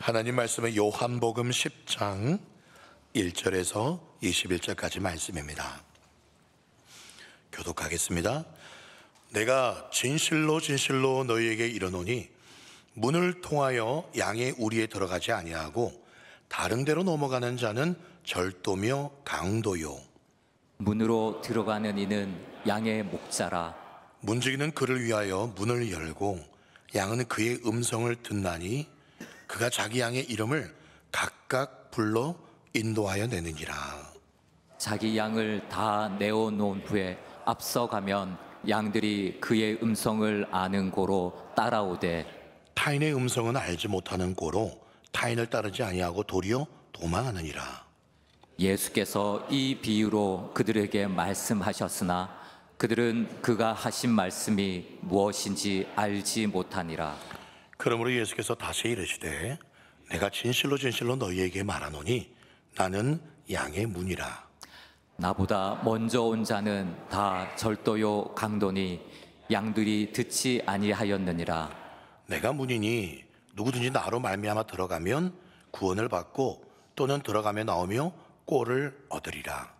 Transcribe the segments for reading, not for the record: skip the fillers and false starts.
하나님 말씀은 요한복음 10장 1절에서 21절까지 말씀입니다. 교독하겠습니다. 내가 진실로 진실로 너희에게 이르노니 문을 통하여 양의 우리에 들어가지 아니하고 다른 데로 넘어가는 자는 절도며 강도요, 문으로 들어가는 이는 양의 목자라. 문지기는 그를 위하여 문을 열고 양은 그의 음성을 듣나니 그가 자기 양의 이름을 각각 불러 인도하여 내느니라. 자기 양을 다 내어놓은 후에 앞서가면 양들이 그의 음성을 아는 고로 따라오되 타인의 음성은 알지 못하는 고로 타인을 따르지 아니하고 도리어 도망하느니라. 예수께서 이 비유로 그들에게 말씀하셨으나 그들은 그가 하신 말씀이 무엇인지 알지 못하니라. 그러므로 예수께서 다시 이르시되 내가 진실로 진실로 너희에게 말하노니 나는 양의 문이라. 나보다 먼저 온 자는 다 절도요 강도니 양들이 듣지 아니하였느니라. 내가 문이니 누구든지 나로 말미암아 들어가면 구원을 받고 또는 들어가며 나오며 꼴을 얻으리라.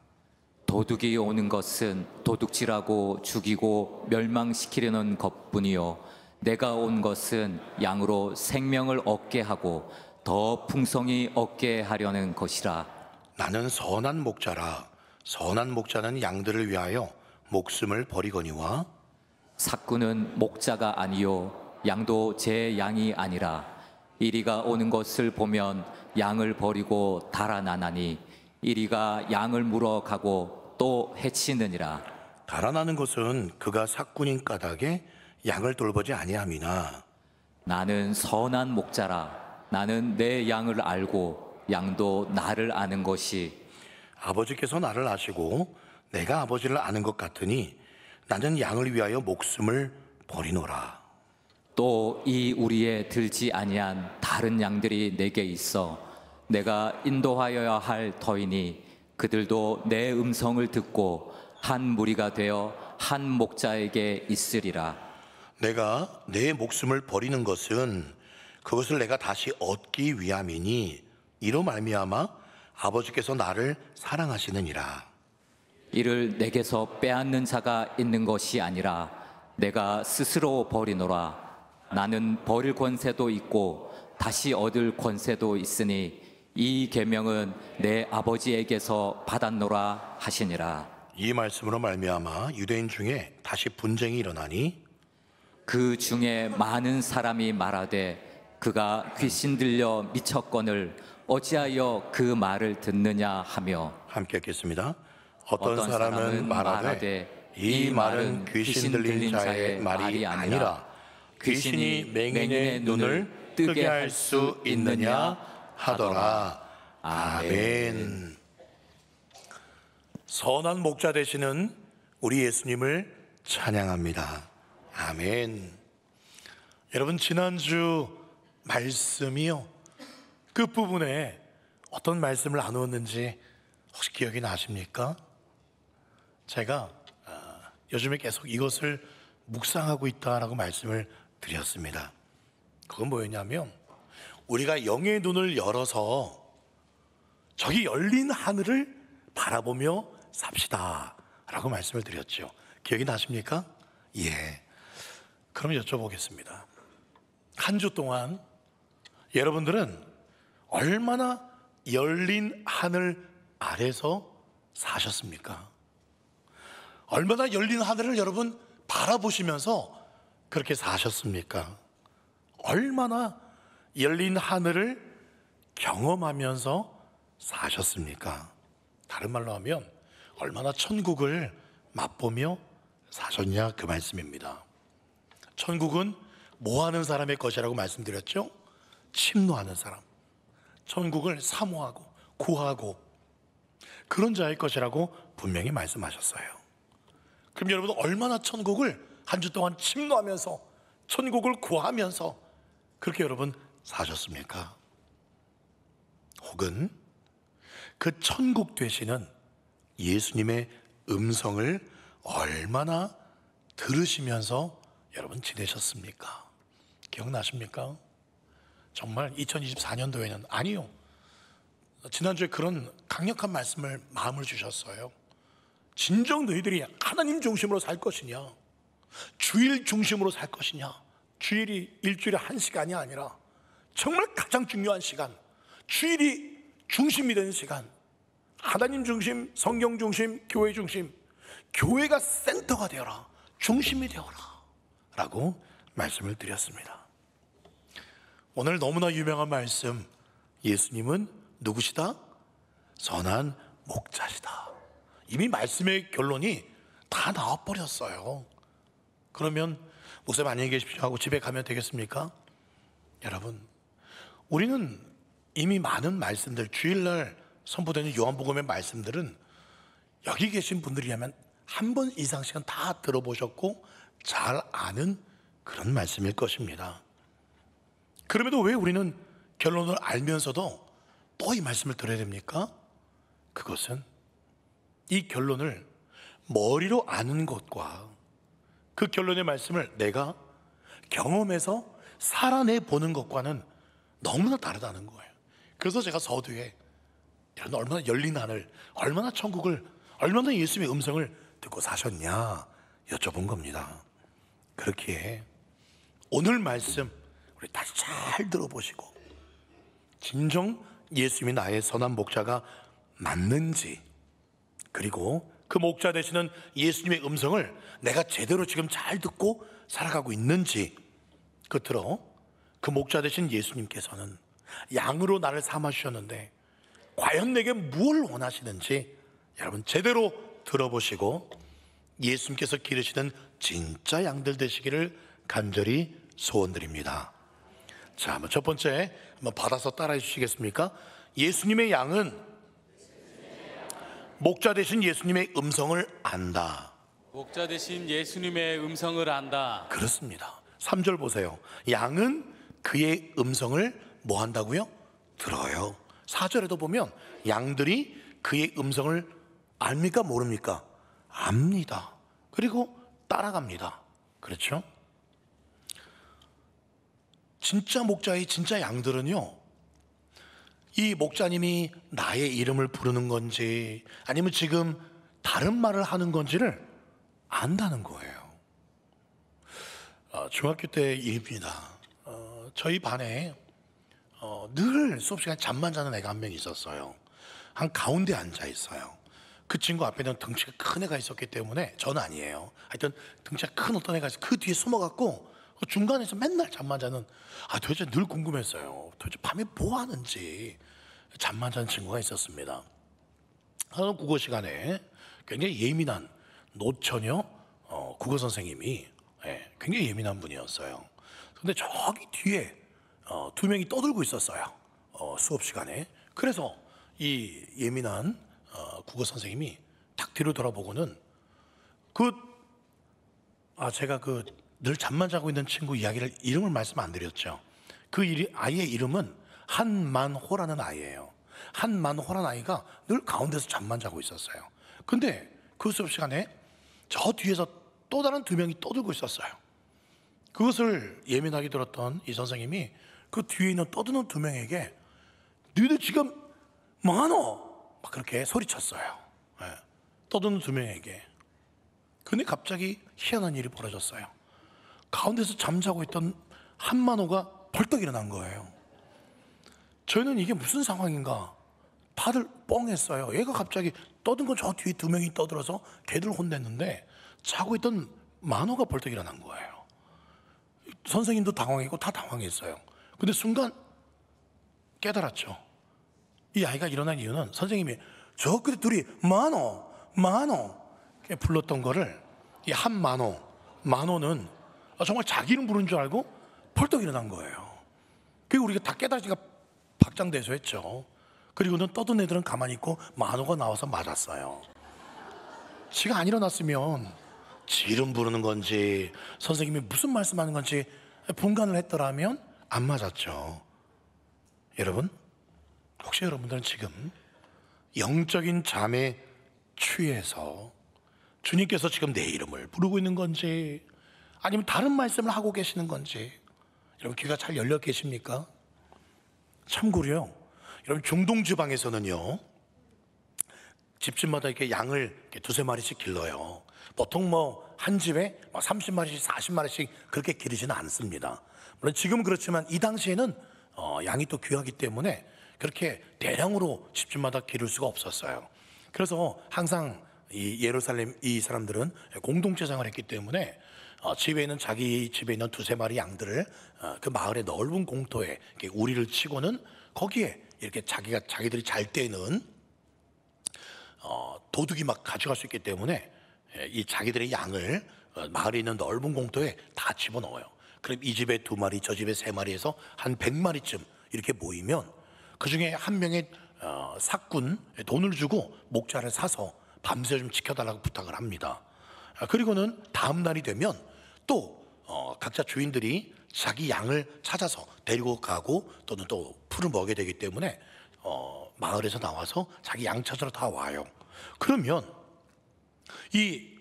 도둑이 오는 것은 도둑질하고 죽이고 멸망시키려는 것뿐이요 내가 온 것은 양으로 생명을 얻게 하고 더 풍성히 얻게 하려는 것이라. 나는 선한 목자라. 선한 목자는 양들을 위하여 목숨을 버리거니와 삭구는 목자가 아니요 양도 제 양이 아니라 이리가 오는 것을 보면 양을 버리고 달아나나니 이리가 양을 물어가고 또 해치느니라. 달아나는 것은 그가 삭군인 까닭에 양을 돌보지 아니함이나 나는 선한 목자라. 나는 내 양을 알고 양도 나를 아는 것이 아버지께서 나를 아시고 내가 아버지를 아는 것 같으니 나는 양을 위하여 목숨을 버리노라. 또 이 우리에 들지 아니한 다른 양들이 내게 있어 내가 인도하여야 할 터이니 그들도 내 음성을 듣고 한 무리가 되어 한 목자에게 있으리라. 내가 내 목숨을 버리는 것은 그것을 내가 다시 얻기 위함이니 이로 말미암아 아버지께서 나를 사랑하시느니라. 이를 내게서 빼앗는 자가 있는 것이 아니라 내가 스스로 버리노라. 나는 버릴 권세도 있고 다시 얻을 권세도 있으니 이 계명은 내 아버지에게서 받았노라 하시니라. 이 말씀으로 말미암아 유대인 중에 다시 분쟁이 일어나니 그 중에 많은 사람이 말하되 그가 귀신 들려 미쳤거늘 어찌하여 그 말을 듣느냐 하며 함께 읽겠습니다. 어떤 사람은 말하되 이 말은 귀신 들린 자의 말이 아니라 귀신이 맹인의 눈을 뜨게 할 수 있느냐 하더라. 아멘. 선한 목자 되시는 우리 예수님을 찬양합니다. 아멘. 여러분, 지난주 말씀이요, 끝부분에 어떤 말씀을 나누었는지 혹시 기억이 나십니까? 제가 요즘에 계속 이것을 묵상하고 있다라고 말씀을 드렸습니다. 그건 뭐였냐면 우리가 영의 눈을 열어서 저기 열린 하늘을 바라보며 삽시다 라고 말씀을 드렸죠. 기억이 나십니까? 예. 그럼 여쭤보겠습니다. 한 주 동안 여러분들은 얼마나 열린 하늘 아래서 사셨습니까? 얼마나 열린 하늘을 여러분 바라보시면서 그렇게 사셨습니까? 얼마나 열린 하늘을 경험하면서 사셨습니까? 다른 말로 하면 얼마나 천국을 맛보며 사셨냐 그 말씀입니다. 천국은 뭐 하는 사람의 것이라고 말씀드렸죠? 침노하는 사람, 천국을 사모하고 구하고 그런 자의 것이라고 분명히 말씀하셨어요. 그럼 여러분 얼마나 천국을 한 주 동안 침노하면서 천국을 구하면서 그렇게 여러분 사셨습니까? 혹은 그 천국 되시는 예수님의 음성을 얼마나 들으시면서 여러분 지내셨습니까? 기억나십니까? 정말 2024년도에는 아니요. 지난주에 그런 강력한 말씀을 마음을 주셨어요. 진정 너희들이 하나님 중심으로 살 것이냐, 주일 중심으로 살 것이냐. 주일이 일주일에 한 시간이 아니라 정말 가장 중요한 시간, 주일이 중심이 되는 시간, 하나님 중심, 성경 중심, 교회 중심, 교회가 센터가 되어라, 중심이 되어라 라고 말씀을 드렸습니다. 오늘 너무나 유명한 말씀, 예수님은 누구시다? 선한 목자시다. 이미 말씀의 결론이 다 나와버렸어요. 그러면 목사님 안녕히 계십시오 하고 집에 가면 되겠습니까? 여러분, 우리는 이미 많은 말씀들, 주일날 선포되는 요한복음의 말씀들은 여기 계신 분들이라면 한 번 이상씩은 다 들어보셨고 잘 아는 그런 말씀일 것입니다. 그럼에도 왜 우리는 결론을 알면서도 또 이 말씀을 들어야 됩니까? 그것은 이 결론을 머리로 아는 것과 그 결론의 말씀을 내가 경험해서 살아내 보는 것과는 너무나 다르다는 거예요. 그래서 제가 서두에 얼마나 열린 하늘, 얼마나 천국을, 얼마나 예수님의 음성을 듣고 사셨냐 여쭤본 겁니다. 그렇기에 오늘 말씀 우리 다시 잘 들어보시고 진정 예수님이 나의 선한 목자가 맞는지, 그리고 그 목자 되시는 예수님의 음성을 내가 제대로 지금 잘 듣고 살아가고 있는지, 끝으로 그 목자 되신 예수님께서는 양으로 나를 삼아주셨는데 과연 내게 무엇을 원하시는지 여러분 제대로 들어보시고 예수님께서 기르시는 진짜 양들 되시기를 간절히 소원드립니다. 자, 첫 번째 한번 받아서 따라해 주시겠습니까? 예수님의 양은 목자 되신 예수님의 음성을 안다. 목자 되신 예수님의 음성을 안다. 그렇습니다. 3절 보세요. 양은 그의 음성을 뭐 한다고요? 들어요. 4절에도 보면 양들이 그의 음성을 압니까 모릅니까? 압니다. 그리고 따라갑니다. 그렇죠? 진짜 목자의 진짜 양들은요, 이 목자님이 나의 이름을 부르는 건지 아니면 지금 다른 말을 하는 건지를 안다는 거예요. 중학교 때 일입니다. 저희 반에 늘 수업 시간에 잠만 자는 애가 한 명 있었어요. 한 가운데 앉아 있어요. 그 친구 앞에는 덩치가 큰 애가 있었기 때문에, 저는 아니에요. 하여튼 덩치가 큰 어떤 애가 있어서 그 뒤에 숨어갖고 중간에서 맨날 잠만 자는, 도대체 늘 궁금했어요. 도대체 밤에 뭐 하는지. 잠만 자는 친구가 있었습니다. 국어 시간에 굉장히 예민한 노처녀 국어 선생님이 굉장히 예민한 분이었어요. 근데 저기 뒤에 두 명이 떠들고 있었어요. 수업 시간에. 그래서 이 예민한 국어 선생님이 딱 뒤로 돌아보고는 제가 늘 잠만 자고 있는 친구 이름을 말씀 안 드렸죠. 아이의 이름은 한만호라는 아이예요. 한만호라는 아이가 늘 가운데서 잠만 자고 있었어요. 근데 그 수업 시간에 저 뒤에서 또 다른 두 명이 떠들고 있었어요. 그것을 예민하게 들었던 이 선생님이 그 뒤에 있는 떠드는 두 명에게 너희들 지금 뭐하노? 막 그렇게 소리쳤어요. 떠드는 두 명에게. 근데 갑자기 희한한 일이 벌어졌어요. 가운데서 잠자고 있던 한만호가 벌떡 일어난 거예요. 저희는 이게 무슨 상황인가? 다들 뻥했어요. 얘가 갑자기 떠든 건 저 뒤에 두 명이 떠들어서 걔들 혼냈는데 자고 있던 만호가 벌떡 일어난 거예요. 선생님도 당황했고 다 당황했어요. 근데 순간 깨달았죠. 이 아이가 일어난 이유는 선생님이 저 끝에 둘이 만호 불렀던 거를 이 만호는 정말 자기 이름 부른 줄 알고 벌떡 일어난 거예요. 그리고 우리가 다 깨달으니까 박장대소했죠. 그리고는 떠든 애들은 가만히 있고 만호가 나와서 맞았어요. 지가 안 일어났으면 지 이름 부르는 건지 선생님이 무슨 말씀하는 건지 분간을 했더라면 안 맞았죠. 여러분, 혹시 여러분들은 지금 영적인 잠에 취해서 주님께서 지금 내 이름을 부르고 있는 건지 아니면 다른 말씀을 하고 계시는 건지, 여러분 귀가 잘 열려 계십니까? 참고로요, 여러분 중동 지방에서는요, 집집마다 이렇게 양을 이렇게 두세 마리씩 길러요. 보통 뭐 한 집에 30마리씩 40마리씩 그렇게 기르지는 않습니다. 물론 지금은 그렇지만 이 당시에는 양이 또 귀하기 때문에 그렇게 대량으로 집집마다 기를 수가 없었어요. 그래서 항상 이 예루살렘 이 사람들은 공동체생활을 했기 때문에 집에 있는 자기 집에 있는 두세 마리 양들을 그 마을의 넓은 공터에 이렇게 우리를 치고는 거기에 이렇게 자기들이 잘 때는 도둑이 막 가져갈 수 있기 때문에 이 자기들의 양을 마을에 있는 넓은 공터에 다 집어넣어요. 그럼 이 집에 두 마리, 저 집에 세 마리에서 한 100마리쯤 이렇게 모이면 그 중에 한 명의 사꾼 돈을 주고 목자를 사서 밤새 좀 지켜달라고 부탁을 합니다. 그리고는 다음 날이 되면 또 각자 주인들이 자기 양을 찾아서 데리고 가고 또는 또 풀을 먹게 되기 때문에 마을에서 나와서 자기 양 찾으러 다 와요. 그러면 이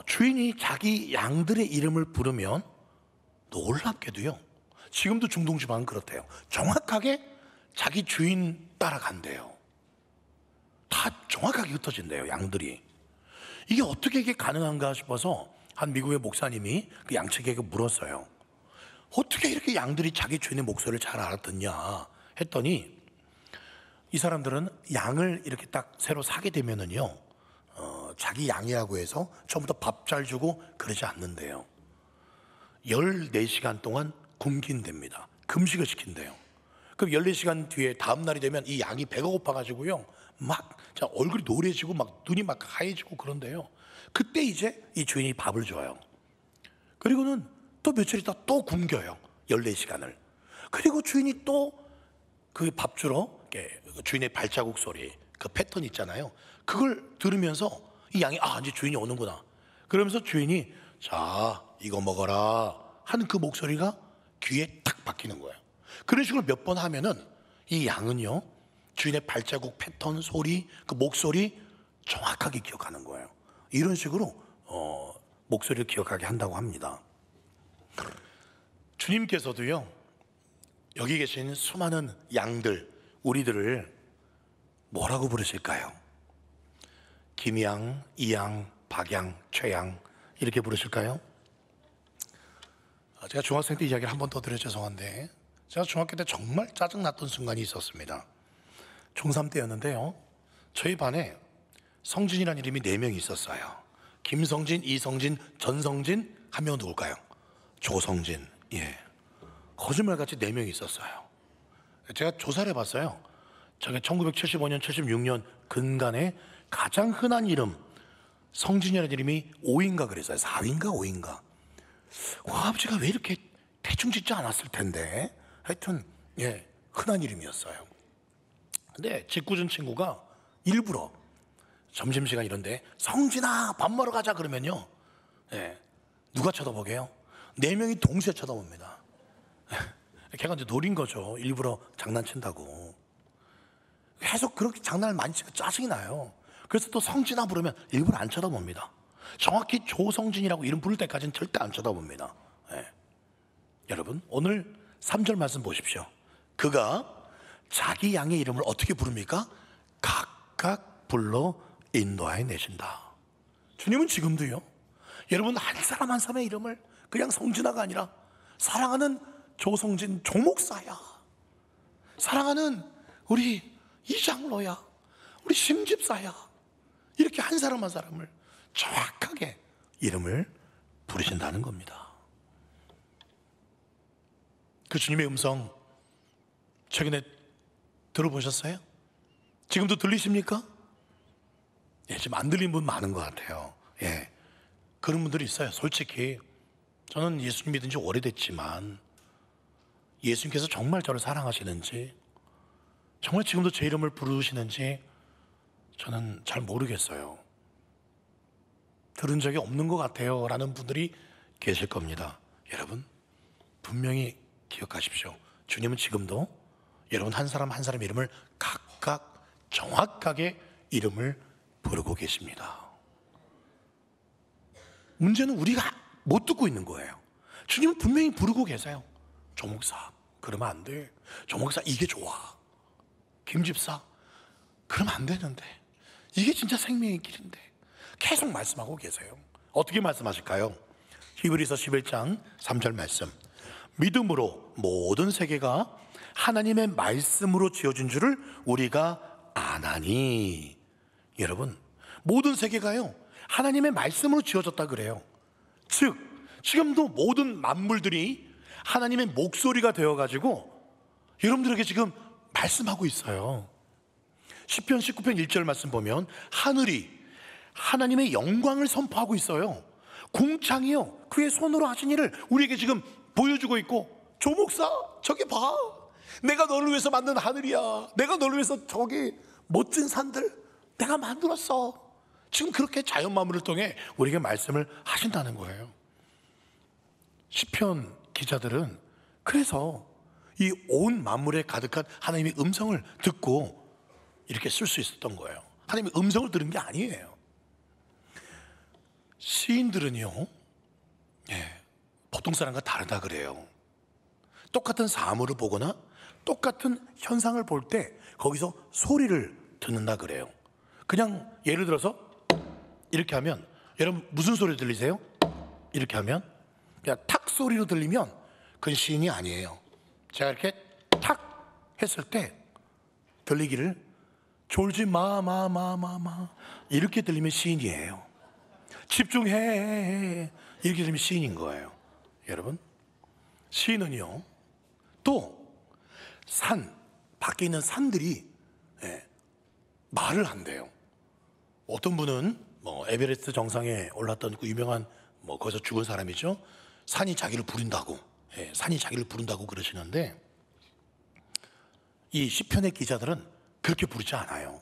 주인이 자기 양들의 이름을 부르면 놀랍게도요, 지금도 중동 지방은 그렇대요. 정확하게 자기 주인 따라간대요. 다 정확하게 흩어진대요, 양들이. 이게 어떻게 이게 가능한가 싶어서 한 미국의 목사님이 그 양측에게 물었어요. 어떻게 이렇게 양들이 자기 주인의 목소리를 잘 알아듣냐 했더니, 이 사람들은 양을 이렇게 딱 새로 사게 되면은요, 자기 양이라고 해서 처음부터 밥 잘 주고 그러지 않는데요. 14시간 동안 굶긴답니다. 금식을 시킨대요. 그럼 14시간 뒤에 다음 날이 되면 이 양이 배가 고파가지고요, 막 얼굴이 노래지고 막 눈이 막 하얘지고 그런데요. 그때 이제 이 주인이 밥을 줘요. 그리고는 또 며칠 있다 또 굶겨요. 14시간을. 그리고 주인이 또 그 밥 주러 주인의 발자국 소리, 그 패턴 있잖아요. 그걸 들으면서 이 양이 이제 주인이 오는구나. 그러면서 주인이 자 이거 먹어라 하는 그 목소리가 귀에 딱 박히는 거예요. 그런 식으로 몇 번 하면은 이 양은요, 주인의 발자국 패턴 소리, 그 목소리 정확하게 기억하는 거예요. 이런 식으로 목소리를 기억하게 한다고 합니다. 주님께서도요, 여기 계신 수많은 양들, 우리들을 뭐라고 부르실까요? 김양, 이양, 박양, 최양 이렇게 부르실까요? 제가 중학생 때 이야기를 한 번 더 드려 죄송한데, 제가 중학교 때 정말 짜증났던 순간이 있었습니다. 중3 때였는데요, 저희 반에 성진이라는 이름이 4명이 있었어요. 김성진, 이성진, 전성진, 한 명은 누굴까요? 조성진. 예, 거짓말같이 4명이 있었어요. 제가 조사를 해봤어요. 저게 1975년, 76년 근간에 가장 흔한 이름 성진이라는 이름이 5인가 그랬어요. 4인가 5인가. 아버지가 왜 이렇게 대충 짓지 않았을 텐데, 하여튼 흔한 이름이었어요. 근데 짓궂은 친구가 일부러 점심시간 이런데 성진아 밥 먹으러 가자 그러면요, 누가 쳐다보게요? 4명이 동시에 쳐다봅니다. 걔가 이제 노린 거죠. 일부러 장난친다고. 계속 그렇게 장난을 많이 치고 짜증이 나요. 그래서 또 성진아 부르면 일부러 안 쳐다봅니다. 정확히 조성진이라고 이름 부를 때까지는 절대 안 쳐다봅니다. 여러분, 오늘 3절 말씀 보십시오. 그가 자기 양의 이름을 어떻게 부릅니까? 각각 불러 인도하여 내신다. 주님은 지금도요, 여러분 한 사람 한 사람의 이름을 그냥 성진아가 아니라 사랑하는 조성진 조목사야, 사랑하는 우리 이장로야, 우리 심집사야, 이렇게 한 사람 한 사람을 정확하게 이름을 부르신다는 겁니다. 그 주님의 음성 최근에 들어보셨어요? 지금도 들리십니까? 지금 안 들린 분 많은 것 같아요. 그런 분들이 있어요. 솔직히 저는 예수님 믿은 지 오래됐지만 예수님께서 정말 저를 사랑하시는지, 정말 지금도 제 이름을 부르시는지 저는 잘 모르겠어요. 들은 적이 없는 것 같아요 라는 분들이 계실 겁니다. 여러분, 분명히 기억하십시오. 주님은 지금도 여러분 한 사람 한 사람 이름을 각각 정확하게 이름을 부르고 계십니다. 문제는 우리가 못 듣고 있는 거예요. 주님은 분명히 부르고 계세요. 조목사, 그러면 안 돼. 조 목사 이게 좋아. 김 집사 그러면 안 되는데. 이게 진짜 생명의 길인데. 계속 말씀하고 계세요. 어떻게 말씀하실까요? 히브리서 11장 3절 말씀. 믿음으로 모든 세계가 하나님의 말씀으로 지어진 줄을 우리가 아나니. 여러분, 모든 세계가요 하나님의 말씀으로 지어졌다 그래요. 즉 지금도 모든 만물들이 하나님의 목소리가 되어가지고 여러분들에게 지금 말씀하고 있어요. 시편 19편 1절 말씀 보면 하늘이 하나님의 영광을 선포하고 있어요. 궁창이요 그의 손으로 하신 일을 우리에게 지금 보여주고 있고, 조 목사 저기 봐, 내가 너를 위해서 만든 하늘이야, 내가 너를 위해서 저기 멋진 산들 내가 만들었어. 지금 그렇게 자연 만물을 통해 우리에게 말씀을 하신다는 거예요. 시편 기자들은 그래서 이 온 만물에 가득한 하나님의 음성을 듣고 이렇게 쓸 수 있었던 거예요. 하나님의 음성을 들은 게 아니에요. 시인들은요 보통 사람과 다르다 그래요. 똑같은 사물을 보거나 똑같은 현상을 볼 때 거기서 소리를 듣는다 그래요. 그냥 예를 들어서 이렇게 하면 여러분 무슨 소리 들리세요? 이렇게 하면 그냥 탁 소리로 들리면 그건 시인이 아니에요. 제가 이렇게 탁 했을 때 들리기를 졸지 마 이렇게 들리면 시인이에요. 집중해 이렇게 들리면 시인인 거예요. 여러분, 시인은요 또 산 밖에 있는 산들이 말을 한대요. 어떤 분은 에베레스트 정상에 올랐던 그 유명한 거기서 죽은 사람이죠. 산이 자기를 부른다고, 산이 자기를 부른다고 그러시는데, 이 시편의 기자들은 그렇게 부르지 않아요.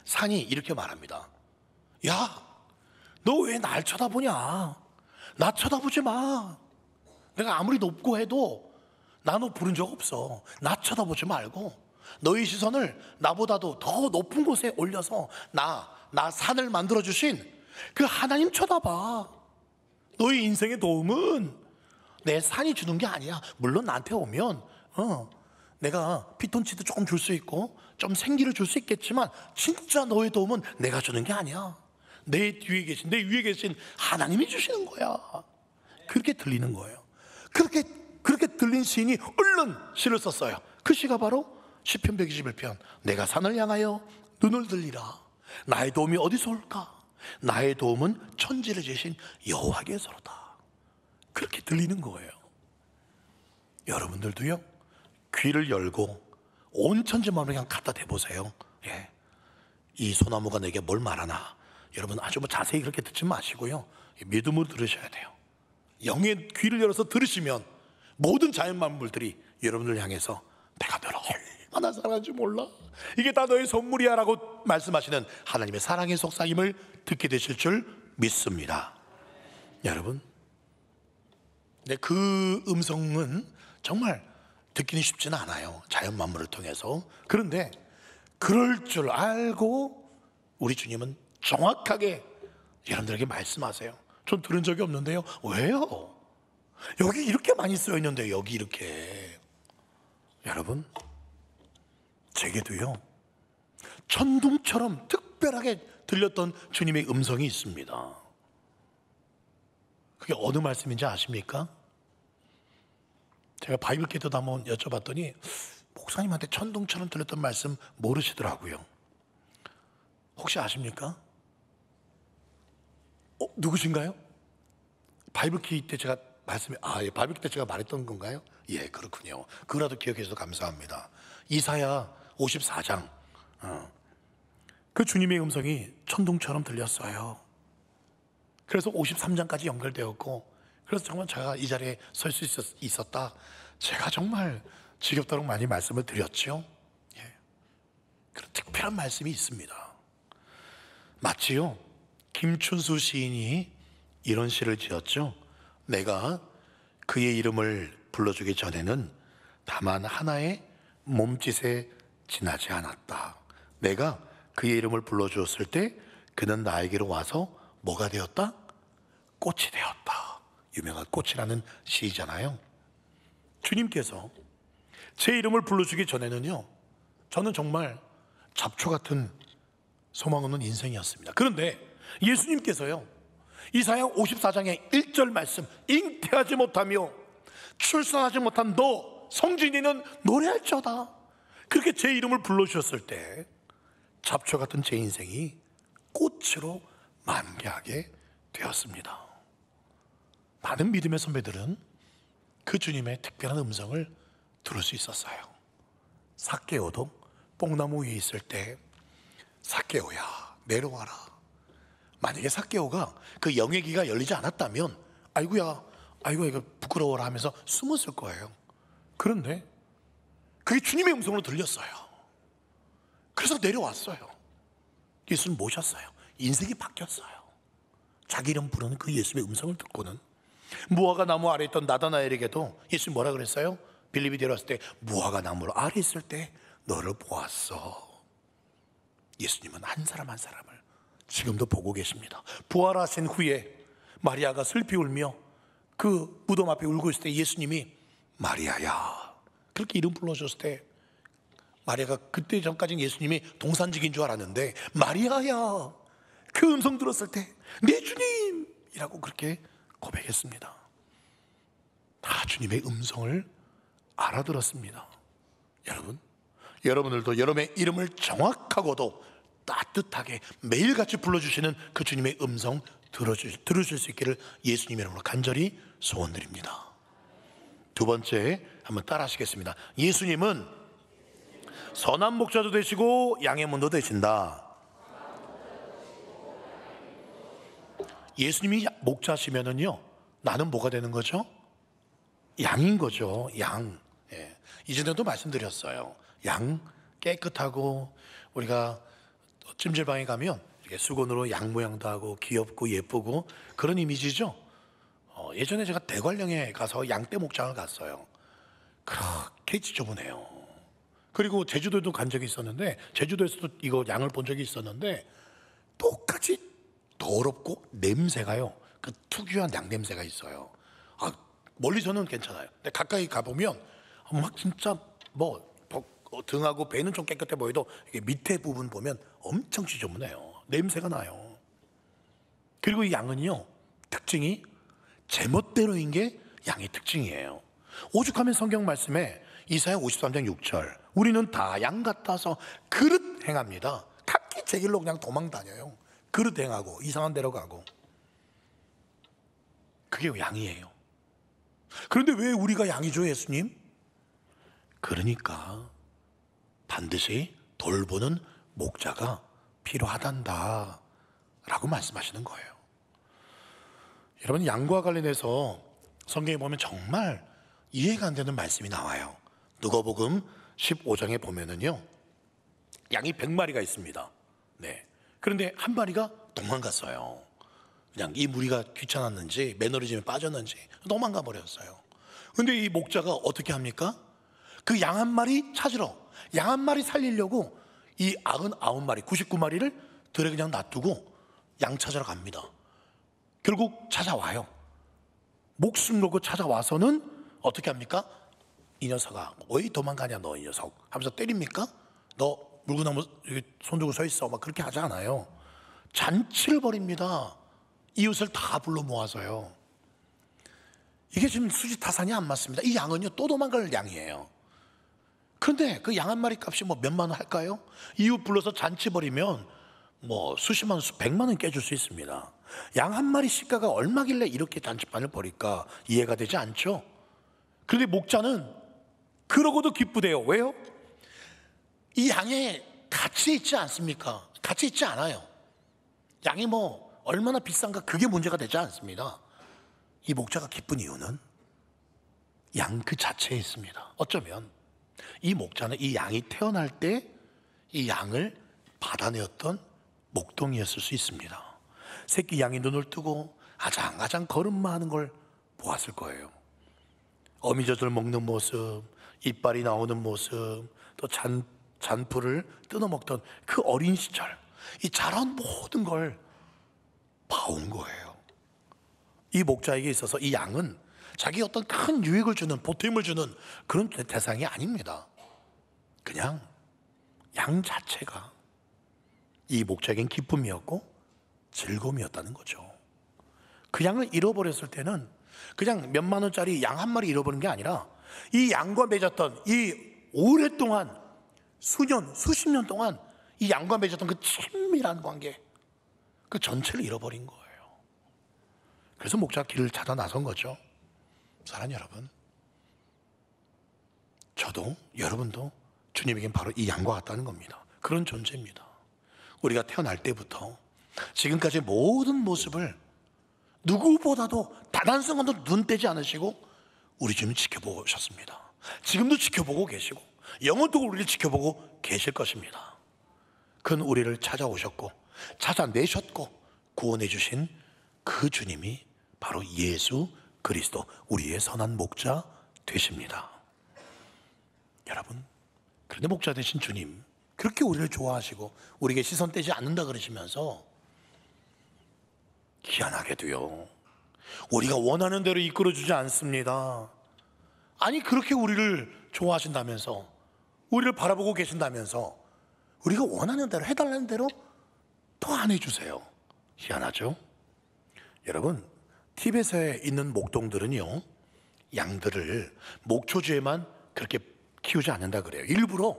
산이 이렇게 말합니다. 야, 너 왜 날 쳐다보냐? 나 쳐다보지 마. 내가 아무리 높고 해도 나 너 부른 적 없어. 나 쳐다보지 말고 너희 시선을 나보다도 더 높은 곳에 올려서 나 산을 만들어주신 그 하나님 쳐다봐. 너희 인생의 도움은 내 산이 주는 게 아니야. 물론 나한테 오면 내가 피톤치드 조금 줄 수 있고 좀 생기를 줄 수 있겠지만 진짜 너의 도움은 내가 주는 게 아니야. 내 뒤에 계신, 내 위에 계신 하나님이 주시는 거야. 그렇게 들리는 거예요. 그렇게 들린 시인이 얼른 시를 썼어요. 그 시가 바로 시편 121편. 내가 산을 향하여 눈을 들리라. 나의 도움이 어디서 올까? 나의 도움은 천지를 지으신 여호와께서로다. 그렇게 들리는 거예요. 여러분들도요 귀를 열고 온 천지 만물을 그냥 갖다 대보세요. 이 소나무가 내게 뭘 말하나. 여러분 아주 자세히 그렇게 듣지 마시고요 믿음으로 들으셔야 돼요. 영의 귀를 열어서 들으시면 모든 자연 만물들이 여러분을 향해서 내가 너를 얼마나 사랑하는지 몰라, 이게 다 너의 선물이야 라고 말씀하시는 하나님의 사랑의 속삭임을 듣게 되실 줄 믿습니다. 여러분, 그 음성은 정말 듣기는 쉽지는 않아요. 자연 만물을 통해서. 그런데 그럴 줄 알고 우리 주님은 정확하게 여러분들에게 말씀하세요. 전 들은 적이 없는데요. 왜요? 여기 이렇게 많이 쓰여 있는데 여기 이렇게. 여러분, 제게도요 천둥처럼 특별하게 들렸던 주님의 음성이 있습니다. 그게 어느 말씀인지 아십니까? 제가 바이블 캐터도 한번 여쭤봤더니 목사님한테 천둥처럼 들렸던 말씀 모르시더라고요. 혹시 아십니까? 누구신가요? 바이블키 때 제가 바이블키 때 제가 말했던 건가요? 예, 그렇군요. 그거라도 기억해 주셔서 감사합니다. 이사야 54장 그 주님의 음성이 천둥처럼 들렸어요. 그래서 53장까지 연결되었고, 그래서 정말 제가 이 자리에 설 수 있었다. 제가 정말 지겹도록 많이 말씀을 드렸죠. 그런 특별한 말씀이 있습니다. 마치요 김춘수 시인이 이런 시를 지었죠. 내가 그의 이름을 불러주기 전에는 다만 하나의 몸짓에 지나지 않았다. 내가 그의 이름을 불러주었을 때 그는 나에게로 와서 뭐가 되었다? 꽃이 되었다. 유명한 꽃이라는 시잖아요. 주님께서 제 이름을 불러주기 전에는요, 저는 정말 잡초 같은 소망 없는 인생이었습니다. 그런데 예수님께서요, 이사야 54장의 1절 말씀, 잉태하지 못하며 출산하지 못한 너 성진이는 노래할지어다, 그렇게 제 이름을 불러주셨을 때 잡초 같은 제 인생이 꽃으로 만개하게 되었습니다. 많은 믿음의 선배들은 그 주님의 특별한 음성을 들을 수 있었어요. 삭개오도 뽕나무 위에 있을 때 삭개오야 내려와라. 만약에 삭개오가 그 영애기가 열리지 않았다면 아이고야 아이고 이거 부끄러워라 하면서 숨었을 거예요. 그런데 그게 주님의 음성으로 들렸어요. 그래서 내려왔어요. 예수님 모셨어요. 인생이 바뀌었어요. 자기 이름 부르는 그 예수님의 음성을 듣고는 무화과 나무 아래 있던 나다나엘에게도 예수님 뭐라 그랬어요? 빌립이 데려왔을 때 무화과 나무 아래 있을 때 너를 보았어. 예수님은 한 사람 한 사람을 지금도 보고 계십니다. 부활하신 후에 마리아가 슬피 울며 그 무덤 앞에 울고 있을 때 예수님이 마리아야 그렇게 이름 불러줬을 때 마리아가 그때 전까지는 예수님이 동산직인 줄 알았는데 마리아야 그 음성 들었을 때 내 주님이라고 그렇게 고백했습니다. 다 주님의 음성을 알아들었습니다. 여러분들도 여러분의 이름을 정확하고도 따뜻하게 매일같이 불러주시는 그 주님의 음성 들으실 수 있기를 예수님의 이름으로 간절히 소원드립니다. 두 번째 한번 따라 하시겠습니다. 예수님은 선한 목자도 되시고 양의 문도 되신다. 예수님이 목자시면은요, 나는 뭐가 되는 거죠? 양인 거죠. 양. 예. 이전에도 말씀드렸어요. 양 깨끗하고 우리가 찜질방에 가면 이렇게 수건으로 양 모양도 하고 귀엽고 예쁘고 그런 이미지죠. 예전에 제가 대관령에 가서 양떼 목장을 갔어요. 그렇게 지저분해요. 그리고 제주도에도 간 적이 있었는데 제주도에서도 이거 양을 본 적이 있었는데 똑같이 더럽고 냄새가요. 그 특유한 양 냄새가 있어요. 멀리서는 괜찮아요. 근데 가까이 가보면 막 진짜 뭐 등하고 배는 좀 깨끗해 보여도 이게 밑에 부분 보면 엄청 지저분해요. 냄새가 나요. 그리고 이 양은요, 특징이 제멋대로인 게 양의 특징이에요. 오죽하면 성경 말씀에 이사야 53장 6절 우리는 다 양 같아서 그릇 행합니다. 각기 제 길로 그냥 도망 다녀요. 그릇 행하고 이상한 데로 가고. 그게 양이에요. 그런데 왜 우리가 양이죠, 예수님? 그러니까 반드시 돌보는 목자가 필요하단다 라고 말씀하시는 거예요. 여러분, 양과 관련해서 성경에 보면 정말 이해가 안 되는 말씀이 나와요. 누가복음 15장에 보면은요, 양이 100마리가 있습니다. 네. 그런데 한 마리가 도망갔어요. 그냥 이 무리가 귀찮았는지 매너리즘에 빠졌는지 도망가 버렸어요. 그런데 이 목자가 어떻게 합니까? 그 양 한 마리 찾으러, 양 한 마리 살리려고 이 99마리, 99마리를 들에 그냥 놔두고 양 찾으러 갑니다. 결국 찾아와요. 목숨 놓고 찾아와서는 어떻게 합니까? 이 녀석아, 왜 도망가냐 너 이 녀석 하면서 때립니까? 너 물구나무 손 들고 서 있어 막 그렇게 하지 않아요. 잔치를 벌입니다. 이웃을 다 불러 모아서요. 이게 지금 수지타산이 안 맞습니다. 이 양은요 또 도망갈 양이에요. 그런데 그 양 한 마리 값이 뭐 몇만 원 할까요? 이웃 불러서 잔치 벌이면 뭐 수십만 원, 수백만 원 깨줄 수 있습니다. 양 한 마리 시가가 얼마길래 이렇게 잔치판을 벌일까 이해가 되지 않죠? 그런데 목자는 그러고도 기쁘대요. 왜요? 이 양에 가치 있지 않습니까? 가치 있지 않아요. 양이 뭐 얼마나 비싼가 그게 문제가 되지 않습니다. 이 목자가 기쁜 이유는 양 그 자체에 있습니다. 어쩌면 이 목자는 이 양이 태어날 때 이 양을 받아내었던 목동이었을 수 있습니다. 새끼 양이 눈을 뜨고 아장아장 걸음마 하는 걸 보았을 거예요. 어미젖을 먹는 모습, 이빨이 나오는 모습, 또 잔풀을 뜯어먹던 그 어린 시절, 이 자란 모든 걸 봐온 거예요. 이 목자에게 있어서 이 양은 자기 어떤 큰 유익을 주는, 보탬을 주는 그런 대상이 아닙니다. 그냥 양 자체가 이 목자에겐 기쁨이었고 즐거움이었다는 거죠. 그 양을 잃어버렸을 때는 그냥 몇만 원짜리 양 한 마리 잃어버린 게 아니라 이 양과 맺었던 이 오랫동안 수년, 수십 년 동안 이 양과 맺었던 그 친밀한 관계, 그 전체를 잃어버린 거예요. 그래서 목자가 길을 찾아 나선 거죠. 사랑하는 여러분, 저도 여러분도 주님에겐 바로 이 양과 같다는 겁니다. 그런 존재입니다. 우리가 태어날 때부터 지금까지 모든 모습을 누구보다도 단 한 순간도 눈 떼지 않으시고 우리 주님 지켜보고 오셨습니다. 지금도 지켜보고 계시고 영원토록 우리를 지켜보고 계실 것입니다. 그는 우리를 찾아오셨고 찾아내셨고 구원해 주신 그 주님이 바로 예수 그리스도, 우리의 선한 목자 되십니다. 여러분, 그런데 목자 되신 주님 그렇게 우리를 좋아하시고 우리에게 시선 떼지 않는다 그러시면서 희한하게도요, 우리가 원하는 대로 이끌어주지 않습니다. 아니, 그렇게 우리를 좋아하신다면서, 우리를 바라보고 계신다면서 우리가 원하는 대로, 해달라는 대로 더 안 해주세요. 희한하죠? 여러분, 티벳에 있는 목동들은요, 양들을 목초지에만 그렇게 키우지 않는다 그래요. 일부러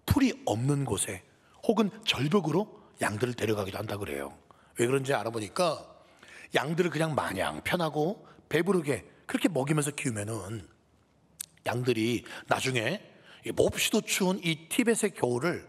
풀이 없는 곳에 혹은 절벽으로 양들을 데려가기도 한다 그래요. 왜 그런지 알아보니까 양들을 그냥 마냥 편하고 배부르게 그렇게 먹이면서 키우면은 양들이 나중에 몹시도 추운 이 티벳의 겨울을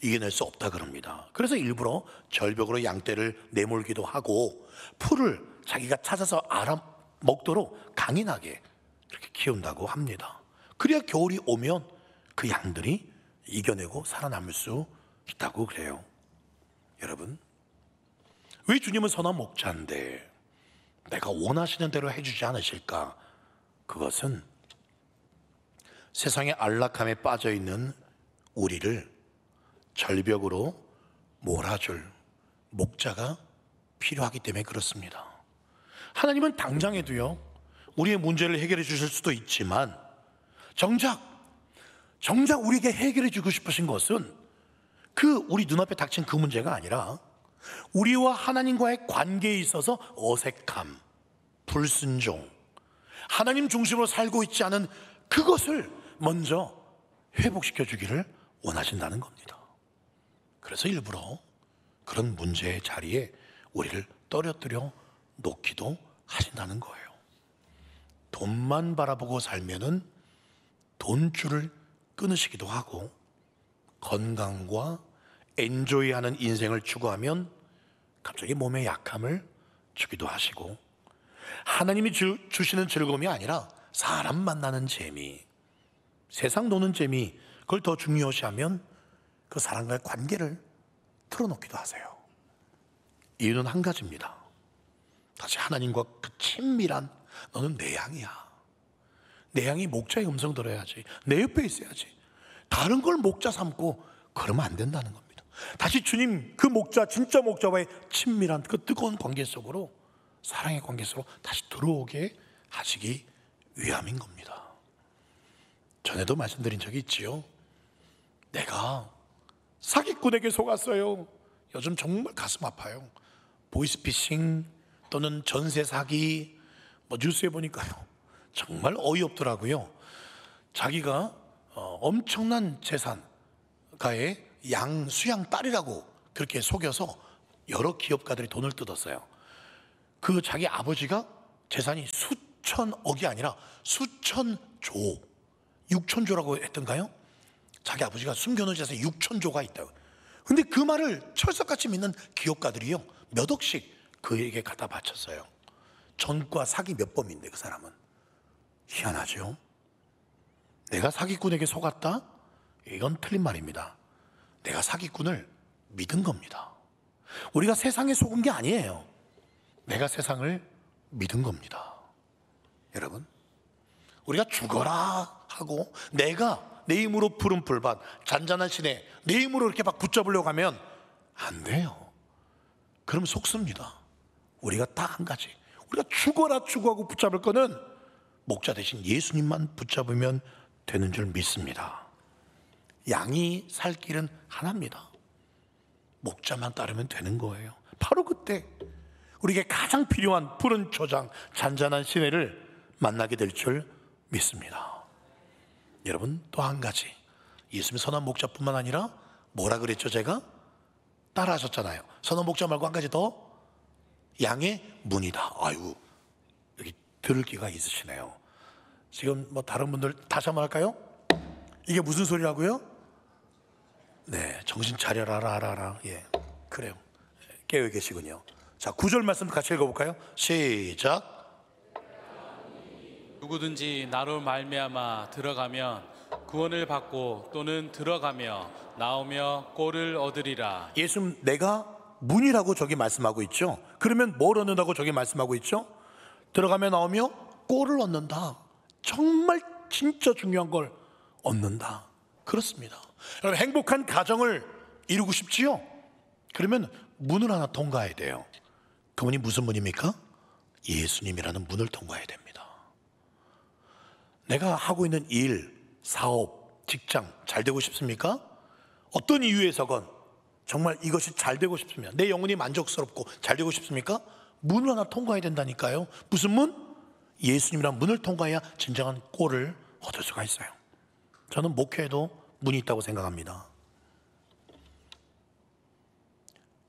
이겨낼 수 없다 그럽니다. 그래서 일부러 절벽으로 양떼를 내몰기도 하고 풀을 자기가 찾아서 알아 먹도록 강인하게 그렇게 키운다고 합니다. 그래야 겨울이 오면 그 양들이 이겨내고 살아남을 수 있다고 그래요. 여러분, 왜 주님은 선한 목자인데 내가 원하시는 대로 해주지 않으실까? 그것은 세상의 안락함에 빠져있는 우리를 절벽으로 몰아줄 목자가 필요하기 때문에 그렇습니다. 하나님은 당장에도요, 우리의 문제를 해결해 주실 수도 있지만 정작 우리에게 해결해 주고 싶으신 것은 우리 눈앞에 닥친 그 문제가 아니라 우리와 하나님과의 관계에 있어서 어색함, 불순종, 하나님 중심으로 살고 있지 않은 그것을 먼저 회복시켜 주기를 원하신다는 겁니다. 그래서 일부러 그런 문제의 자리에 우리를 떨어뜨려 놓기도 하신다는 거예요. 돈만 바라보고 살면은 돈줄을 끊으시기도 하고, 건강과 엔조이하는 인생을 추구하면 갑자기 몸에 약함을 주기도 하시고, 하나님이 주시는 즐거움이 아니라 사람 만나는 재미, 세상 노는 재미, 그걸 더 중요시하면 그 사람과의 관계를 틀어놓기도 하세요. 이유는 한 가지입니다. 다시 하나님과 그 친밀한, 너는 내 양이야, 내 양이 목자의 음성 들어야지, 내 옆에 있어야지, 다른 걸 목자 삼고 그러면 안 된다는 겁니다. 다시 주님, 그 목자, 진짜 목자와의 친밀한 그 뜨거운 관계 속으로, 사랑의 관계 속으로 다시 들어오게 하시기 위함인 겁니다. 전에도 말씀드린 적이 있지요. 내가 사기꾼에게 속았어요. 요즘 정말 가슴 아파요. 보이스피싱 또는 전세 사기, 뉴스에 보니까요, 정말 어이없더라고요. 자기가 엄청난 재산가의 양 수양 딸이라고 그렇게 속여서 여러 기업가들이 돈을 뜯었어요. 그 자기 아버지가 재산이 수천억이 아니라 수천조, 6천조라고 했던가요? 자기 아버지가 숨겨놓은 재산이 6천조가 있다고. 근데 그 말을 철석같이 믿는 기업가들이요, 몇 억씩 그에게 갖다 바쳤어요. 전과 사기 몇 범인데 그 사람은. 희한하죠? 내가 사기꾼에게 속았다? 이건 틀린 말입니다. 내가 사기꾼을 믿은 겁니다. 우리가 세상에 속은 게 아니에요. 내가 세상을 믿은 겁니다. 여러분, 우리가 죽어라 하고 내가 내 힘으로 푸른 풀밭, 잔잔한 시내 내 힘으로 이렇게 막 붙잡으려고 하면 안 돼요. 그럼 속습니다. 우리가 딱 한 가지, 우리가 죽어라 추구하고 붙잡을 거는 목자 대신 예수님만 붙잡으면 되는 줄 믿습니다. 양이 살 길은 하나입니다. 목자만 따르면 되는 거예요. 바로 그때 우리에게 가장 필요한 푸른 초장, 잔잔한 시내를 만나게 될 줄 믿습니다. 여러분, 또 한 가지, 예수님 선한 목자뿐만 아니라 뭐라 그랬죠? 제가 따라 하셨잖아요. 선한 목자 말고 한 가지 더, 양의 문이다. 아유, 여기 들을 기가 있으시네요. 지금 뭐 다른 분들 다시 한번 할까요? 이게 무슨 소리라고요? 네, 정신 차려라, 라라라. 예, 그래요. 깨어 계시군요. 자, 9절 말씀 같이 읽어볼까요? 시작. 누구든지 나로 말미암아 들어가면 구원을 받고 또는 들어가며 나오며 꼴을 얻으리라. 예수님, 내가 문이라고 저기 말씀하고 있죠. 그러면 뭘 얻는다고 저기 말씀하고 있죠? 들어가며 나오며 꼴을 얻는다. 정말 진짜 중요한 걸 얻는다. 그렇습니다. 여러분, 행복한 가정을 이루고 싶지요? 그러면 문을 하나 통과해야 돼요. 그 문이 무슨 문입니까? 예수님이라는 문을 통과해야 됩니다. 내가 하고 있는 일, 사업, 직장 잘 되고 싶습니까? 어떤 이유에서건 정말 이것이 잘 되고 싶으면, 내 영혼이 만족스럽고 잘 되고 싶습니까? 문을 하나 통과해야 된다니까요. 무슨 문? 예수님이란 문을 통과해야 진정한 꼴을 얻을 수가 있어요. 저는 목회에도 문이 있다고 생각합니다.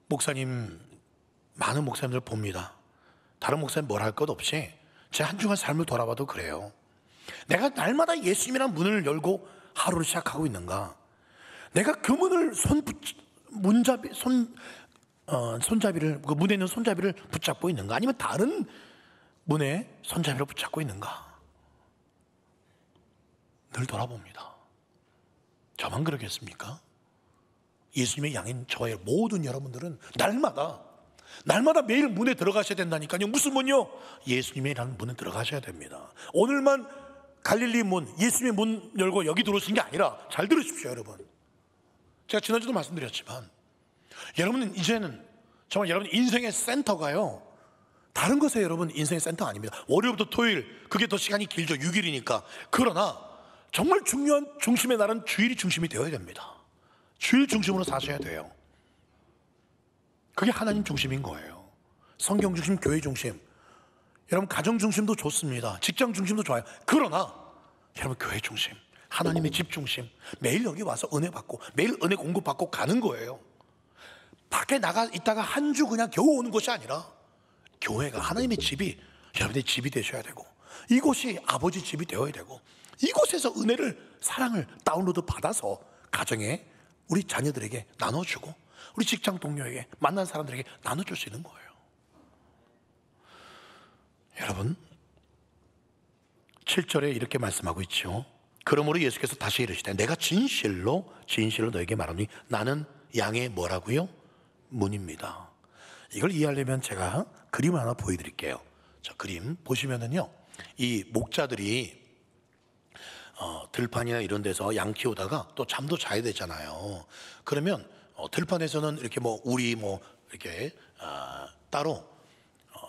목사님, 많은 목사님들 봅니다. 다른 목사님 뭘 할 것 없이 제 한 주간 삶을 돌아봐도 그래요. 내가 날마다 예수님이란 문을 열고 하루를 시작하고 있는가? 내가 그 문을 손잡이를, 그 문에 있는 손잡이를 붙잡고 있는가? 아니면 다른 문에 손잡이를 붙잡고 있는가? 늘 돌아봅니다. 저만 그러겠습니까? 예수님의 양인 저의 모든 여러분들은 날마다 매일 문에 들어가셔야 된다니까요. 무슨 문요? 예수님이라는 문에 들어가셔야 됩니다. 오늘만 갈릴리 문, 예수님의 문 열고 여기 들어오신 게 아니라, 잘 들으십시오 여러분. 제가 지난주도 말씀드렸지만 여러분은 이제는 정말 여러분 인생의 센터가요, 다른 것에 여러분 인생의 센터 아닙니다. 월요일부터 토요일, 그게 더 시간이 길죠. 6일이니까. 그러나 정말 중요한 중심의 날은 주일이 중심이 되어야 됩니다. 주일 중심으로 사셔야 돼요. 그게 하나님 중심인 거예요. 성경 중심, 교회 중심. 여러분 가정 중심도 좋습니다. 직장 중심도 좋아요. 그러나 여러분 교회 중심, 하나님의 집 중심, 매일 여기 와서 은혜 받고 매일 은혜 공급받고 가는 거예요. 밖에 나가 있다가 한 주 그냥 겨우 오는 것이 아니라 교회가, 하나님의 집이 여러분의 집이 되셔야 되고, 이곳이 아버지 집이 되어야 되고, 이곳에서 은혜를, 사랑을 다운로드 받아서 가정에 우리 자녀들에게 나눠주고, 우리 직장 동료에게, 만난 사람들에게 나눠줄 수 있는 거예요. 여러분, 7절에 이렇게 말씀하고 있죠. 그러므로 예수께서 다시 이르시되 내가 진실로 너에게 말하노니 나는 양의 뭐라고요? 문입니다. 이걸 이해하려면 제가 그림을 하나 보여드릴게요. 저 그림 보시면은요, 이 목자들이 들판이나 이런 데서 양 키우다가 또 잠도 자야 되잖아요. 그러면 들판에서는 이렇게 뭐 우리 뭐 이렇게 따로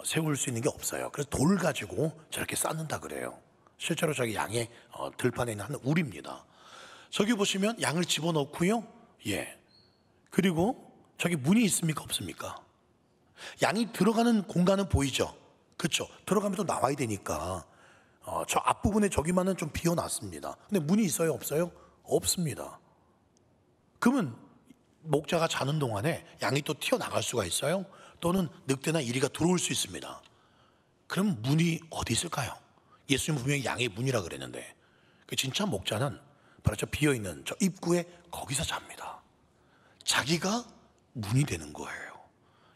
세울 수 있는 게 없어요. 그래서 돌 가지고 저렇게 쌓는다 그래요. 실제로 저기 양의 들판에 있는 한 우리입니다. 저기 보시면 양을 집어넣고요. 예. 그리고 저기 문이 있습니까? 없습니까? 양이 들어가는 공간은 보이죠? 그렇죠? 들어가면 또 나와야 되니까 저 앞부분에 저기만은 좀 비워놨습니다. 근데 문이 있어요? 없어요? 없습니다. 그러면 목자가 자는 동안에 양이 또 튀어나갈 수가 있어요? 또는 늑대나 이리가 들어올 수 있습니다. 그럼 문이 어디 있을까요? 예수님 분명히 양의 문이라 그랬는데, 그 진짜 목자는 바로 저 비어있는 저 입구에 거기서 잡니다. 자기가 문이 되는 거예요.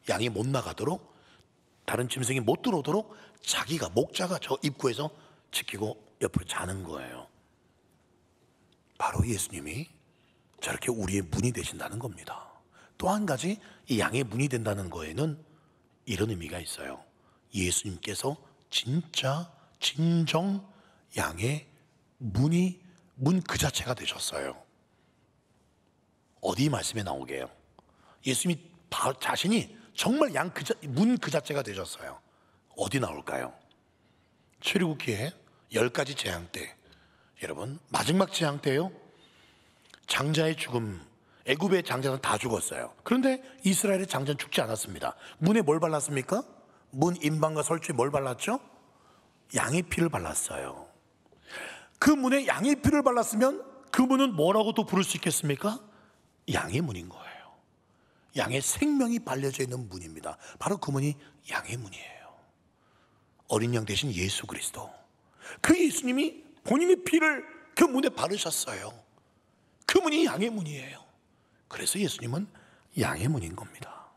양이 못 나가도록, 다른 짐승이 못 들어오도록 자기가, 목자가 저 입구에서 지키고 옆으로 자는 거예요. 바로 예수님이 저렇게 우리의 문이 되신다는 겁니다. 또 한 가지, 이 양의 문이 된다는 거에는 이런 의미가 있어요. 예수님께서 진짜 진정 양의 문이, 문 그 자체가 되셨어요. 어디 말씀에 나오게요? 예수님이 자신이 정말 문 그 자체가 되셨어요. 어디 나올까요? 출애굽기에 10가지 재앙 때, 여러분 마지막 재앙 때요, 장자의 죽음, 애굽의 장자는 다 죽었어요. 그런데 이스라엘의 장자는 죽지 않았습니다. 문에 뭘 발랐습니까? 문 인방과 설주에 뭘 발랐죠? 양의 피를 발랐어요. 그 문에 양의 피를 발랐으면 그 문은 뭐라고 또 부를 수 있겠습니까? 양의 문인 거예요. 양의 생명이 발려져 있는 문입니다. 바로 그 문이 양의 문이에요. 어린 양 대신 예수 그리스도, 그 예수님이 본인의 피를 그 문에 바르셨어요. 그 문이 양의 문이에요. 그래서 예수님은 양의 문인 겁니다.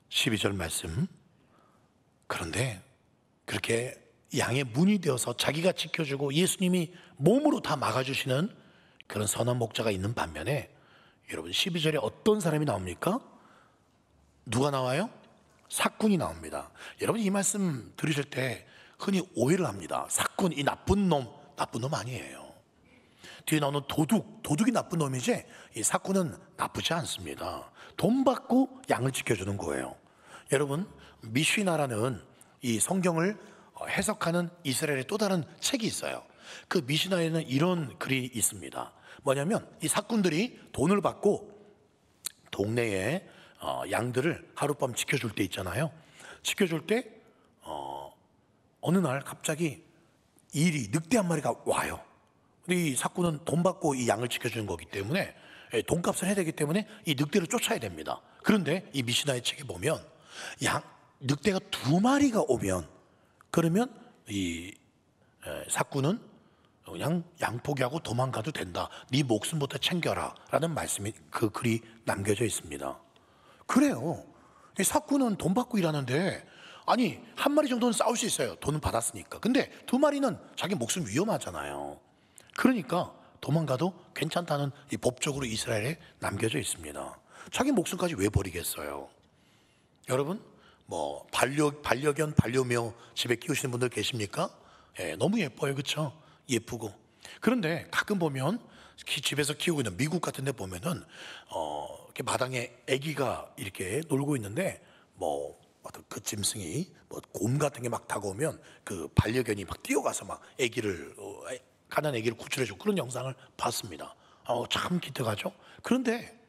12절 말씀, 그런데 그렇게 양의 문이 되어서 자기가 지켜주고 예수님이 몸으로 다 막아주시는 그런 선한 목자가 있는 반면에, 여러분 12절에 어떤 사람이 나옵니까? 누가 나와요? 삭군이 나옵니다. 여러분 이 말씀 들으실 때 흔히 오해를 합니다. 삭군, 이 나쁜 놈 아니에요. 뒤에 나오는 도둑이 나쁜 놈이지, 이 삭군은 나쁘지 않습니다. 돈 받고 양을 지켜주는 거예요. 여러분 미시나라는 이 성경을 해석하는 이스라엘의 또 다른 책이 있어요. 그 미시나에는 이런 글이 있습니다. 뭐냐면 이 삭군들이 돈을 받고 동네에 양들을 하룻밤 지켜줄 때 있잖아요. 지켜줄 때 어느 날 갑자기 일이 늑대 한 마리가 와요. 근데 이 삭군은 돈 받고 이 양을 지켜주는 거기 때문에 돈값을 해야 되기 때문에 이 늑대를 쫓아야 됩니다. 그런데 이 미시나의 책에 보면 늑대가 2마리가 오면, 그러면 이 삭군은 그냥 양 포기하고 도망가도 된다. 네 목숨부터 챙겨라 라는 말씀이, 그 글이 남겨져 있습니다. 그래요. 이 삭군은 돈 받고 일하는데, 아니 1마리 정도는 싸울 수 있어요. 돈은 받았으니까. 근데 2마리는 자기 목숨 위험하잖아요. 그러니까 도망가도 괜찮다는 이 법적으로 이스라엘에 남겨져 있습니다. 자기 목숨까지 왜 버리겠어요? 여러분 뭐 반려견, 반려묘 집에 키우시는 분들 계십니까? 너무 예뻐요, 그렇죠? 예쁘고. 그런데 가끔 보면 집에서 키우고 있는 미국 같은 데 보면은 이렇게 마당에 아기가 이렇게 놀고 있는데, 뭐 그 짐승이 곰 같은 게 막 다가오면 그 반려견이 막 뛰어가서 막 가난 아기를 구출해주고 그런 영상을 봤습니다. 참 기특하죠. 그런데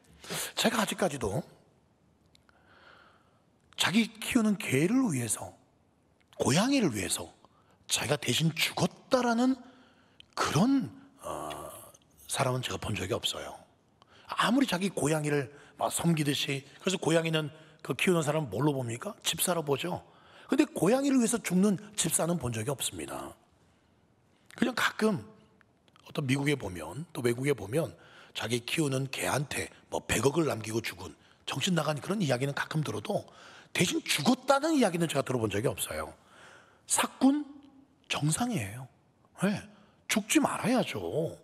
제가 아직까지도 자기 키우는 개를 위해서, 고양이를 위해서 자기가 대신 죽었다라는 그런 사람은 제가 본 적이 없어요. 아무리 자기 고양이를 막 섬기듯이. 그래서 고양이는 그 키우는 사람은 뭘로 봅니까? 집사로 보죠. 근데 고양이를 위해서 죽는 집사는 본 적이 없습니다. 그냥 가끔 어떤 미국에 보면, 또 외국에 보면 자기 키우는 개한테 뭐 100억을 남기고 죽은, 정신 나간 그런 이야기는 가끔 들어도 대신 죽었다는 이야기는 제가 들어본 적이 없어요. 삭군 정상이에요. 네, 죽지 말아야죠.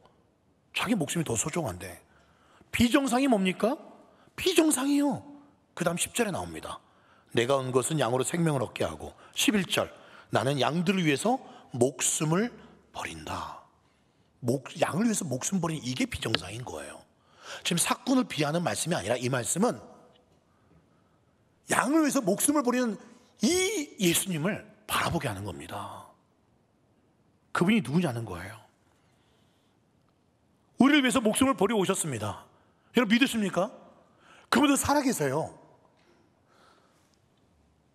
자기 목숨이 더 소중한데. 비정상이 뭡니까? 비정상이요. 그 다음 10절에 나옵니다. 내가 온 것은 양으로 생명을 얻게 하고, 11절, 나는 양들을 위해서 목숨을 버린다. 양을 위해서 목숨 버리는, 이게 비정상인 거예요. 지금 삭군을 비하는 말씀이 아니라 이 말씀은 양을 위해서 목숨을 버리는 이 예수님을 바라보게 하는 겁니다. 그분이 누구냐는 거예요. 우리를 위해서 목숨을 버리고 오셨습니다. 여러분 믿으십니까? 그분은 살아계세요.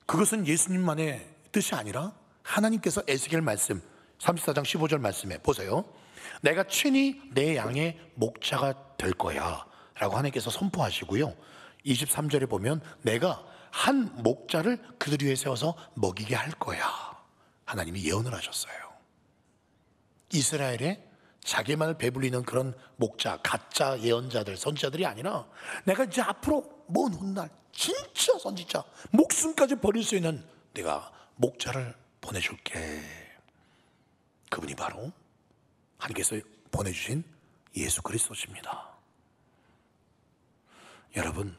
그것은 예수님만의 뜻이 아니라 하나님께서 에스겔 말씀 34장 15절 말씀에 보세요. 내가 친히 내 양의 목자가 될 거야 라고 하나님께서 선포하시고요. 23절에 보면 내가 한 목자를 그들 위에 세워서 먹이게 할 거야, 하나님이 예언을 하셨어요. 이스라엘에 자기만을 배불리는 그런 목자, 가짜 예언자들, 선지자들이 아니라 내가 이제 앞으로 먼 훗날 진짜 선지자, 목숨까지 버릴 수 있는 내가 목자를 보내줄게. 그분이 바로 하나님께서 보내주신 예수 그리스도십니다. 여러분,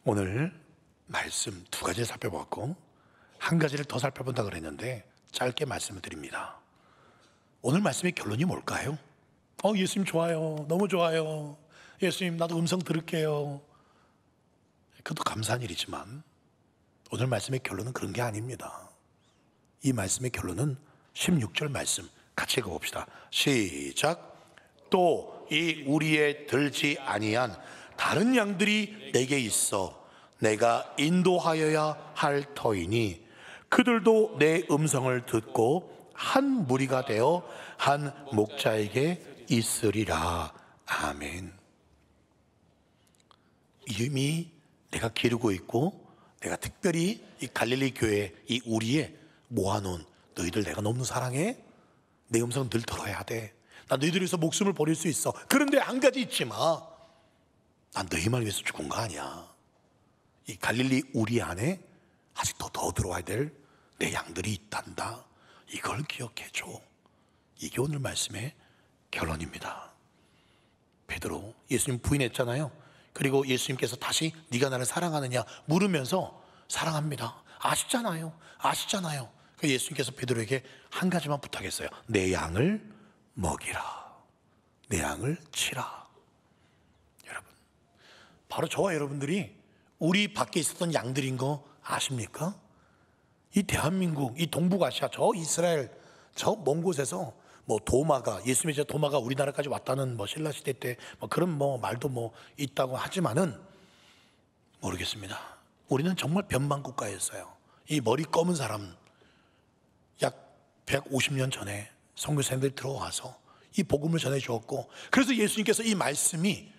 오늘 말씀 2가지를 살펴봤고 한 가지를 더 살펴본다 그랬는데 짧게 말씀을 드립니다. 오늘 말씀의 결론이 뭘까요? 예수님 좋아요, 너무 좋아요, 예수님 나도 음성 들을게요. 그것도 감사한 일이지만 오늘 말씀의 결론은 그런 게 아닙니다. 이 말씀의 결론은 16절 말씀 같이 읽어봅시다. 시작. 또 이 우리에 들지 아니한 다른 양들이 내게 있어 내가 인도하여야 할 터이니 그들도 내 음성을 듣고 한 무리가 되어 한 목자에게 있으리라. 아멘. 이미 내가 기르고 있고 내가 특별히 이 갈릴리 교회 이 우리에 모아놓은 너희들 내가 너무 사랑해. 내 음성 늘 들어야 돼. 나 너희들 위해서 목숨을 버릴 수 있어. 그런데 한 가지 잊지 마. 난 너희만 위해서 죽은 거 아니야. 이 갈릴리 우리 안에 아직도 더 들어와야 될 내 양들이 있단다. 이걸 기억해줘. 이게 오늘 말씀의 결론입니다. 베드로 예수님 부인했잖아요. 그리고 예수님께서 다시 네가 나를 사랑하느냐 물으면서 사랑합니다. 아시잖아요. 예수님께서 베드로에게 한 가지만 부탁했어요. 내 양을 먹이라. 내 양을 치라. 여러분, 바로 저와 여러분들이 우리 밖에 있었던 양들인 거 아십니까? 이 대한민국, 이 동북아시아, 저 이스라엘, 저 먼 곳에서 뭐 도마가, 예수님의 제 도마가 우리나라까지 왔다는 뭐 신라 시대 때 뭐 그런 뭐 말도 뭐 있다고 하지만은 모르겠습니다. 우리는 정말 변방 국가였어요. 이 머리 검은 사람 약 150년 전에 선교사님들이 들어와서 이 복음을 전해 주었고, 그래서 예수님께서 이 말씀이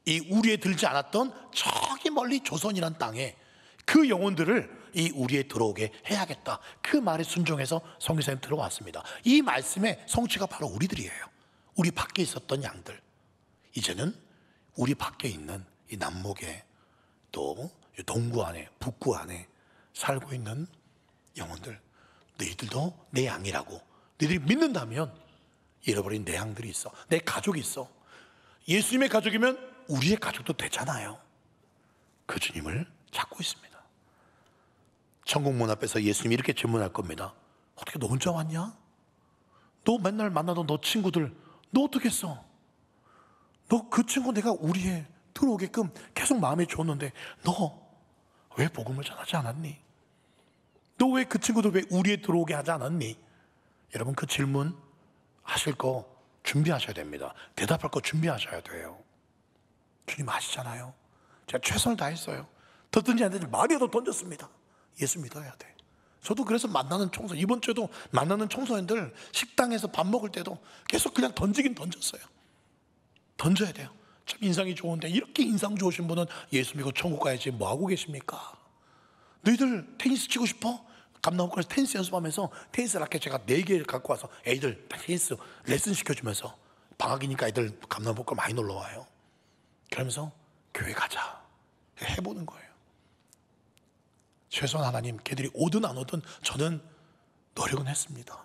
이 우리에 들지 않았던 저기 멀리 조선이란 땅에 그 영혼들을 이 우리에 들어오게 해야겠다. 그 말에 순종해서 선교사님 들어왔습니다. 이 말씀의 성취가 바로 우리들이에요. 우리 밖에 있었던 양들. 이제는 우리 밖에 있는 이 남목에 또 동구 안에 북구 안에 살고 있는 영혼들, 너희들도 내 양이라고 너희들이 믿는다면 잃어버린 내 양들이 있어. 내 가족이 있어. 예수님의 가족이면 우리의 가족도 되잖아요. 그 주님을 찾고 있습니다. 천국 문 앞에서 예수님이 이렇게 질문할 겁니다. 어떻게 너 혼자 왔냐? 너 맨날 만나던 너 친구들 너 어떻게 했어? 너 그 친구 내가 우리에 들어오게끔 계속 마음에 줬는데 너 왜 복음을 전하지 않았니? 너 왜 그 친구들 왜 우리에 들어오게 하지 않았니? 여러분, 그 질문 하실 거 준비하셔야 됩니다. 대답할 거 준비하셔야 돼요. 주님 아시잖아요. 제가 최선을 다했어요. 듣든지 안 듣든지 말이라도 던졌습니다. 예수 믿어야 돼. 저도 그래서 만나는 청소년, 이번 주에도 만나는 청소년들 식당에서 밥 먹을 때도 계속 그냥 던지긴 던졌어요. 던져야 돼요. 참 인상이 좋은데 이렇게 인상 좋으신 분은 예수 믿고 천국 가야지 뭐 하고 계십니까? 너희들 테니스 치고 싶어? 감나무골에서 테니스 연습하면서 테니스 라켓 제가 4개 갖고 와서 애들 테니스 레슨 시켜주면서 방학이니까 애들 감나무골 많이 놀러 와요. 그러면서 교회 가자 해보는 거예요. 최소한 하나님, 걔들이 오든 안 오든 저는 노력은 했습니다.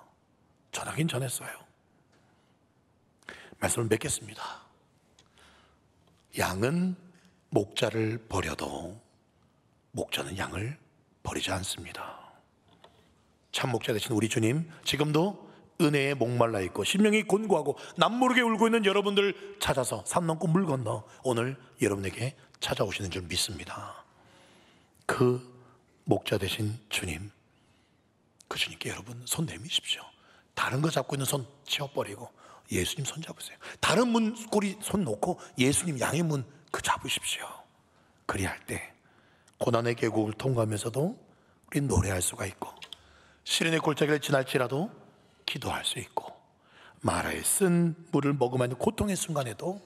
전하긴 전했어요. 말씀을 맺겠습니다. 양은 목자를 버려도 목자는 양을 버리지 않습니다. 참 목자 되신 우리 주님, 지금도 은혜에 목말라 있고 심령이 곤고하고 남모르게 울고 있는 여러분들 찾아서 산 넘고 물 건너 오늘 여러분에게 찾아오시는 줄 믿습니다. 그 목자 되신 주님, 그 주님께 여러분 손 내미십시오. 다른 거 잡고 있는 손 치워버리고 예수님 손 잡으세요. 다른 문고리 손 놓고 예수님 양의 문 그 잡으십시오. 그리할 때 고난의 계곡을 통과하면서도 우리 노래할 수가 있고, 시련의 골짜기를 지날지라도 기도할 수 있고, 마라에 쓴 물을 먹으면 고통의 순간에도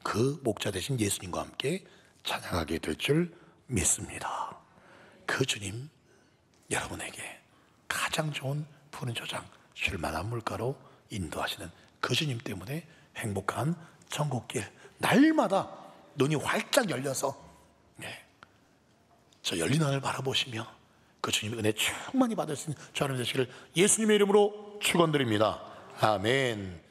그 목자 되신 예수님과 함께 찬양하게 될 줄 믿습니다. 그 주님, 여러분에게 가장 좋은 푸른 저장, 쉴만한 물가로 인도하시는 그 주님 때문에 행복한 천국길, 날마다 눈이 활짝 열려서 저 열린 하늘 바라보시며 그 주님의 은혜 충만히 받을 수 있는 저 여러분 되시기를 예수님의 이름으로 축원드립니다. 아멘.